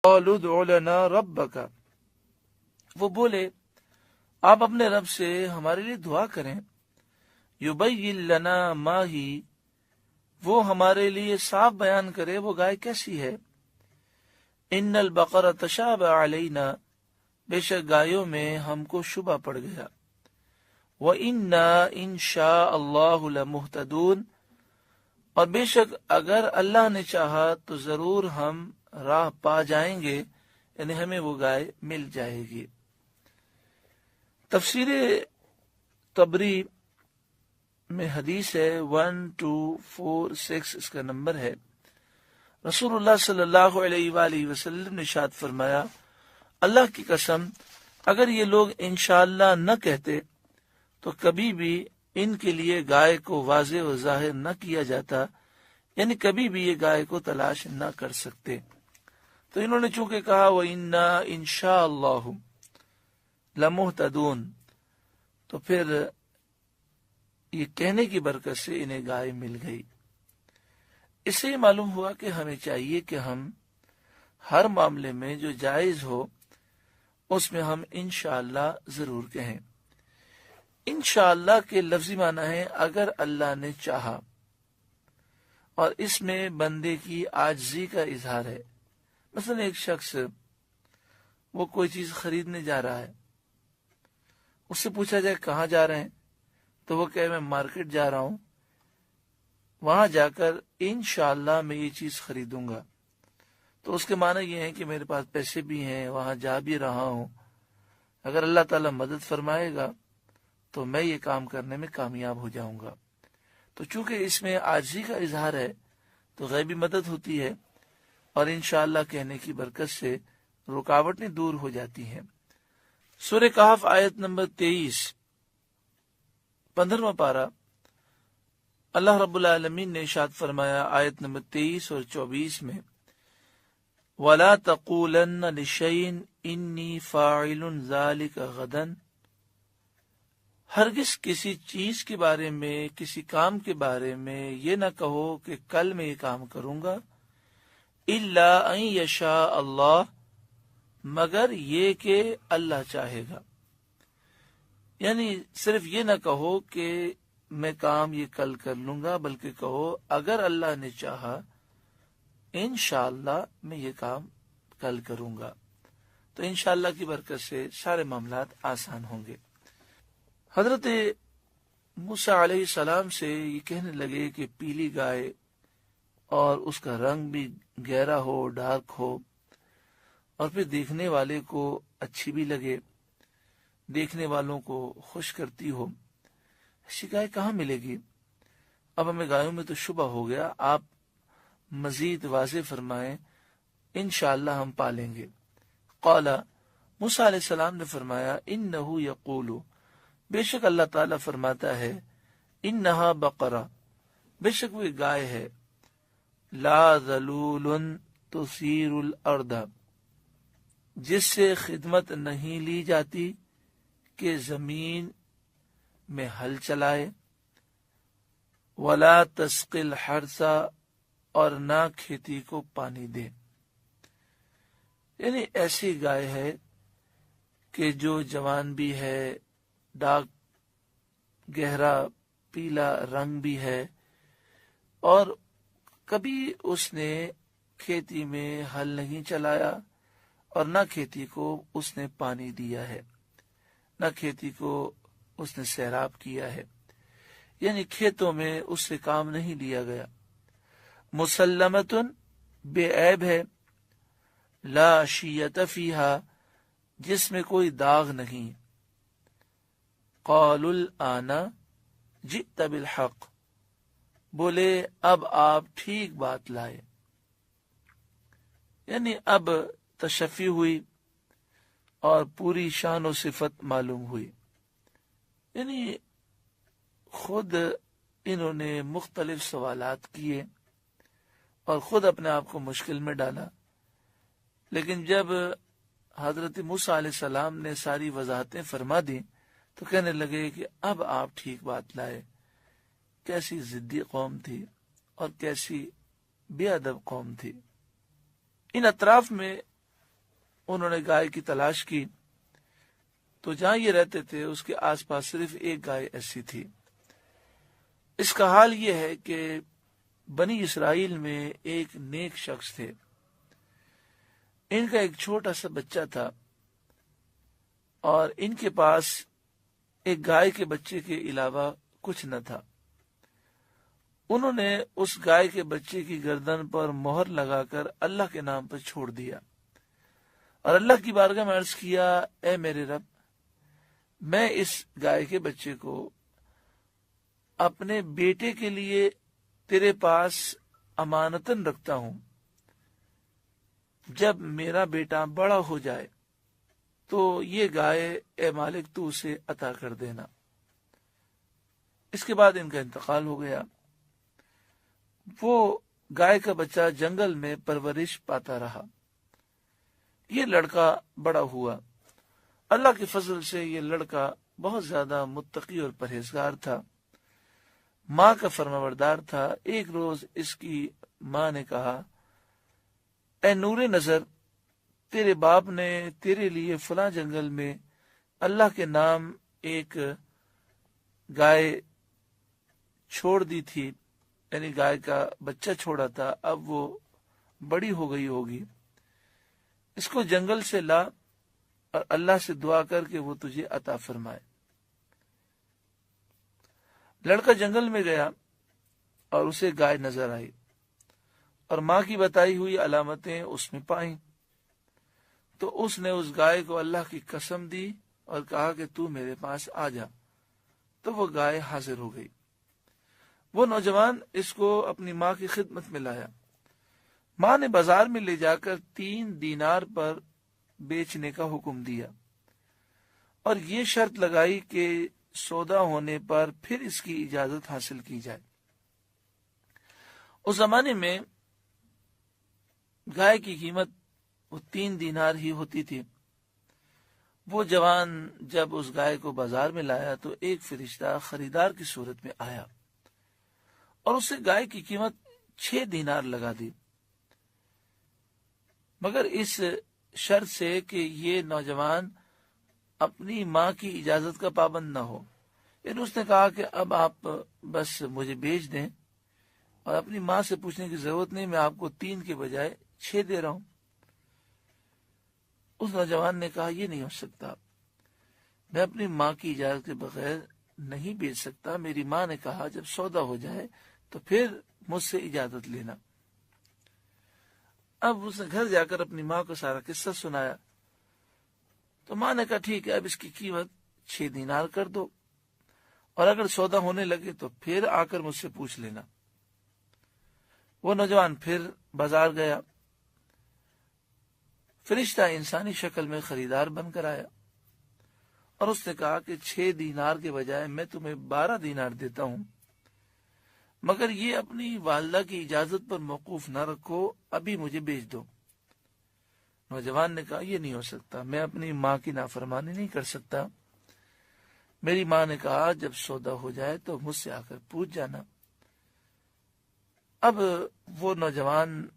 قالوا ادع لنا ربک، وہ بولے آپ اپنے رب سے ہمارے لیے دعا کریں، یبین لنا ما ہی، وہ ہمارے لیے صاف بیان کرے وہ گائے کیسی ہے، ان البقرہ تشابہ علینا، بے شک گایوں میں ہم کو شبہ پڑ گیا، وَإِنَّا إِن شَاءَ اللَّهُ لَمُهْتَدُونَ، اور بے شک اگر اللہ نے چاہا تو ضرور ہم راہ پا جائیں گے، یعنی ہمیں وہ گائے مل جائے گی۔ تفسیر طبری میں حدیث ہے 1246، اس کا نمبر ہے، رسول اللہ صلی اللہ علیہ وآلہ وسلم نے ارشاد فرمایا، اللہ کی قسم اگر یہ لوگ انشاءاللہ نہ کہتے تو کبھی بھی ان کے لیے گائے کو واضح و ظاہر نہ کیا جاتا، یعنی کبھی بھی یہ گائے کو تلاش نہ کر سکتے۔ تو انہوں نے چونکہ کہا وَإِنَّا إِن شَاءَ اللَّهُ لَمُهْتَدُونَ، تو پھر یہ کہنے کی برکت سے انہیں گائے مل گئی۔ اس سے یہ معلوم ہوا کہ ہمیں چاہیے کہ ہم ہر معاملے میں جو جائز ہو اس میں ہم انشاءاللہ ضرور کہیں۔ انشاءاللہ کے لفظی معنی ہے اگر اللہ نے چاہا، اور اس میں بندے کی عاجزی کا اظہار ہے۔ مثلا ایک شخص وہ کوئی چیز خریدنے جا رہا ہے، اس سے پوچھا جائے کہاں جا رہے ہیں تو وہ کہے میں مارکیٹ جا رہا ہوں، وہاں جا کر انشاءاللہ میں یہ چیز خریدوں گا، تو اس کے معنی یہ ہے کہ میرے پاس پیسے بھی ہیں، وہاں جا بھی رہا ہوں، اگر اللہ تعالی مدد فرمائے گا تو میں یہ کام کرنے میں کامیاب ہو جاؤں گا۔ تو چونکہ اس میں عاجزی کا اظہار ہے تو غیبی مدد ہوتی ہے، اور انشاءاللہ کہنے کی برکت سے رکاوٹیں دور ہو جاتی ہیں۔ سورہ کہف آیت نمبر 23، 15واں پارہ، اللہ رب العالمین نے ارشاد فرمایا آیت نمبر 23 اور 24 میں، وَلَا تَقُولَنَّ لِشَيْءٍ إِنِّي فَاعِلٌ ذَلِكَ غَدًا، ہرگز کسی چیز کے بارے میں، کسی کام کے بارے میں یہ نہ کہو کہ کل میں یہ کام کروں گا، إِلَّا أَن يَشَاءَ اللَّهُ، مگر یہ کہ اللہ چاہے گا، یعنی صرف یہ نہ کہو کہ میں کام یہ کل کر لوں گا، بلکہ کہو اگر اللہ نے چاہا انشاءاللہ میں یہ کام کل کروں گا، تو انشاءاللہ کی برکت سے سارے معاملات آسان ہوں گے۔ حضرت موسیٰ علیہ السلام سے یہ کہنے لگے کہ پیلی گائے اور اس کا رنگ بھی گہرا ہو، ڈارک ہو، اور پھر دیکھنے والے کو اچھی بھی لگے، دیکھنے والوں کو خوش کرتی ہو، ایسی گائے کہاں ملے گی؟ اب ہمیں گایوں میں تو شبہ ہو گیا، آپ مزید واضح فرمائیں، انشاءاللہ ہم پالیں گے۔ قال، موسیٰ علیہ السلام نے فرمایا، انہو یقول، بے شک اللہ تعالیٰ فرماتا ہے، انہا بقرہ، بے شک وہ گائے ہے، لا ذلول تثیر الارض، جس سے خدمت نہیں لی جاتی کہ زمین میں ہل چلائے، ولا تسقی الحرث، اور نہ کھیتی کو پانی دے، یعنی ایسی گائے ہے کہ جو جوان بھی ہے، ڈارک گہرا پیلا رنگ بھی ہے، اور کبھی اس نے کھیتی میں ہل نہیں چلایا، اور نہ کھیتی کو اس نے پانی دیا ہے، نہ کھیتی کو اس نے سیراب کیا ہے، یعنی کھیتوں میں اس سے کام نہیں لیا گیا۔ مسلمتن، بے عیب ہے، لا شیۃ فیہا، جس میں کوئی داغ نہیں۔ قالوا الآن جئت بالحق، بولے اب آپ ٹھیک بات لائے، یعنی اب تشفی ہوئی اور پوری شان و صفت معلوم ہوئی، یعنی خود انہوں نے مختلف سوالات کیے اور خود اپنے آپ کو مشکل میں ڈالا، لیکن جب حضرت موسیٰ علیہ السلام نے ساری وضاحتیں فرما دی تو کہنے لگے کہ اب آپ ٹھیک بات لائے۔ کیسی ضدی قوم تھی اور کیسی بے ادب قوم تھی۔ ان اطراف میں انہوں نے گائے کی تلاش کی تو جہاں یہ رہتے تھے اس کے آس پاس صرف ایک گائے ایسی تھی۔ اس کا حال یہ ہے کہ بنی اسرائیل میں ایک نیک شخص تھے، ان کا ایک چھوٹا سا بچہ تھا اور ان کے پاس ایک گائے کے بچے کے علاوہ کچھ نہ تھا۔ انہوں نے اس گائے کے بچے کی گردن پر مہر لگا کر اللہ کے نام پر چھوڑ دیا اور اللہ کی بارگاہ میں عرض کیا، اے میرے رب، میں اس گائے کے بچے کو اپنے بیٹے کے لیے تیرے پاس امانتاً رکھتا ہوں، جب میرا بیٹا بڑا ہو جائے تو یہ گائے اے مالک تو اسے عطا کر دینا۔ اس کے بعد ان کا انتقال ہو گیا۔ وہ گائے کا بچہ جنگل میں پرورش پاتا رہا۔ یہ لڑکا بڑا ہوا۔ اللہ کے فضل سے یہ لڑکا بہت زیادہ متقی اور پرہیزگار تھا، ماں کا فرمانبردار تھا۔ ایک روز اس کی ماں نے کہا، اے نور نظر، تیرے باپ نے تیرے لیے فلاں جنگل میں اللہ کے نام ایک گائے چھوڑ دی تھی، یعنی گائے کا بچہ چھوڑا تھا، اب وہ بڑی ہو گئی ہوگی، اس کو جنگل سے لا اور اللہ سے دعا کر کے وہ تجھے عطا فرمائے۔ لڑکا جنگل میں گیا اور اسے گائے نظر آئی اور ماں کی بتائی ہوئی علامتیں اس میں پائیں، تو اس نے اس گائے کو اللہ کی قسم دی اور کہا کہ تو میرے پاس آ جا۔ تو وہ گائے حاضر ہو گئی۔ وہ نوجوان اس کو اپنی ماں کی خدمت میں لایا۔ ماں نے بازار میں لے جا کر 3 دینار پر بیچنے کا حکم دیا اور یہ شرط لگائی کہ سودا ہونے پر پھر اس کی اجازت حاصل کی جائے۔ اس زمانے میں گائے کی قیمت وہ 3 دینار ہی ہوتی تھی۔ وہ جوان جب اس گائے کو بازار میں لایا تو ایک فرشتہ خریدار کی صورت میں آیا اور اسے گائے کی قیمت 6 دینار لگا دی، مگر اس شرط سے کہ یہ نوجوان اپنی ماں کی اجازت کا پابند نہ ہو۔ یعنی اس نے کہا کہ اب آپ بس مجھے بیچ دیں اور اپنی ماں سے پوچھنے کی ضرورت نہیں، میں آپ کو 3 کے بجائے 6 دے رہا ہوں۔ اس نوجوان نے کہا یہ نہیں ہو سکتا، میں اپنی ماں کی اجازت کے بغیر نہیں بیچ سکتا۔ میری ماں نے کہا جب سودا ہو جائے تو پھر مجھ سے اجازت لینا۔ اب اس نے گھر جا کر اپنی ماں کو سارا قصہ سنایا تو ماں نے کہا ٹھیک ہے، اب اس کی قیمت 6 دینار کر دو اور اگر سودا ہونے لگے تو پھر آ کر مجھ سے پوچھ لینا۔ وہ نوجوان پھر بازار گیا، فرشتہ انسانی شکل میں خریدار بن کر آیا اور اس نے کہا کہ 6 دینار کے بجائے میں تمہیں 12 دینار دیتا ہوں، مگر یہ اپنی والدہ کی اجازت پر موقوف نہ رکھو، ابھی مجھے بیچ دو۔ نوجوان نے کہا یہ نہیں ہو سکتا، میں اپنی ماں کی نافرمانی نہیں کر سکتا۔ میری ماں نے کہا جب سودا ہو جائے تو مجھ سے آ کر پوچھ جانا۔ اب وہ نوجوان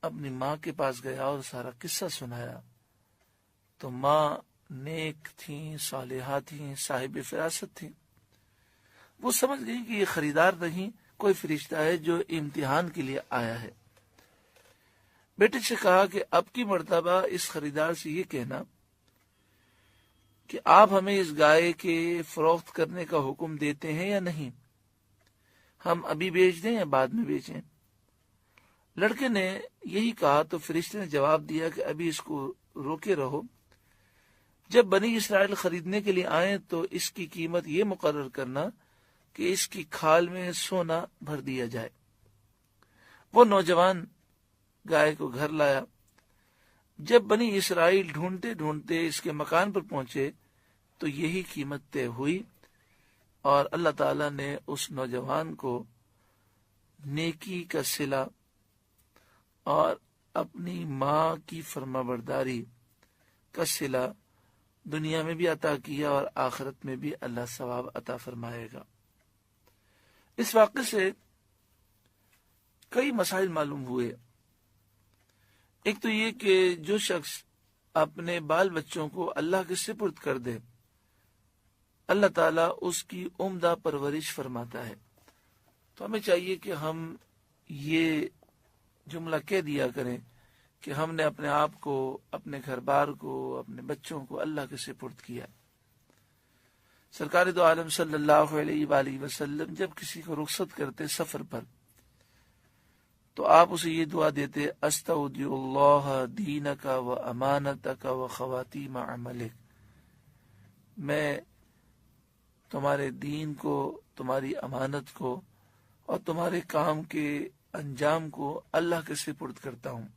اپنی ماں کے پاس گیا اور سارا قصہ سنایا تو ماں نیک تھیں، صالحہ تھیں، صاحب فراست تھیں۔ وہ سمجھ گئی کہ یہ خریدار نہیں، کوئی فرشتہ ہے جو امتحان کے لیے آیا ہے۔ بیٹے سے کہا کہ اب کی مرتبہ اس خریدار سے یہ کہنا کہ آپ ہمیں اس گائے کے فروخت کرنے کا حکم دیتے ہیں یا نہیں، ہم ابھی بیچ دیں یا بعد میں بیچیں۔ لڑکے نے یہی کہا تو فرشتے نے جواب دیا کہ ابھی اس کو روکے رہو، جب بنی اسرائیل خریدنے کے لیے آئیں تو اس کی قیمت یہ مقرر کرنا کہ اس کی کھال میں سونا بھر دیا جائے۔ وہ نوجوان گائے کو گھر لایا۔ جب بنی اسرائیل ڈھونڈتے ڈھونڈتے اس کے مکان پر پہنچے تو یہی قیمت طے ہوئی اور اللہ تعالی نے اس نوجوان کو نیکی کا صلہ اور اپنی ماں کی فرمانبرداری کا صلہ دنیا میں بھی عطا کیا اور آخرت میں بھی اللہ ثواب عطا فرمائے گا۔ اس واقعے سے کئی مسائل معلوم ہوئے۔ ایک تو یہ کہ جو شخص اپنے بال بچوں کو اللہ کے سپرد کر دے، اللہ تعالیٰ اس کی عمدہ پرورش فرماتا ہے۔ تو ہمیں چاہیے کہ ہم یہ جملہ کہہ دیا کریں کہ ہم نے اپنے آپ کو، اپنے گھر بار کو، اپنے بچوں کو اللہ کے سپرد کیا۔ سرکار دو عالم صلی اللہ علیہ وآلہ وسلم جب کسی کو رخصت کرتے سفر پر تو آپ اسے یہ دعا دیتے، استودع اللہ دینک و امانتک و خواتیم عملک، میں تمہارے دین کو، تمہاری امانت کو اور تمہارے کام کے انجام کو اللہ کے سپرد کرتا ہوں۔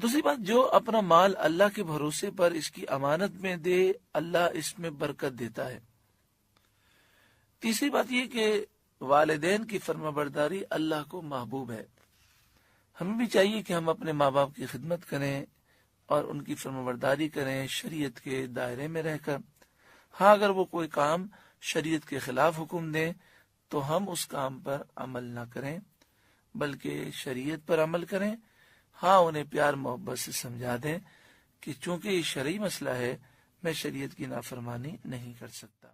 دوسری بات، جو اپنا مال اللہ کے بھروسے پر اس کی امانت میں دے، اللہ اس میں برکت دیتا ہے۔ تیسری بات یہ کہ والدین کی فرما برداری اللہ کو محبوب ہے۔ ہمیں بھی چاہیے کہ ہم اپنے ماں باپ کی خدمت کریں اور ان کی فرما برداری کریں شریعت کے دائرے میں رہ کر۔ ہاں، اگر وہ کوئی کام شریعت کے خلاف حکم دیں تو ہم اس کام پر عمل نہ کریں بلکہ شریعت پر عمل کریں۔ ہاں، انہیں پیار محبت سے سمجھا دیں کہ چونکہ یہ شرعی مسئلہ ہے، میں شریعت کی نافرمانی نہیں کر سکتا۔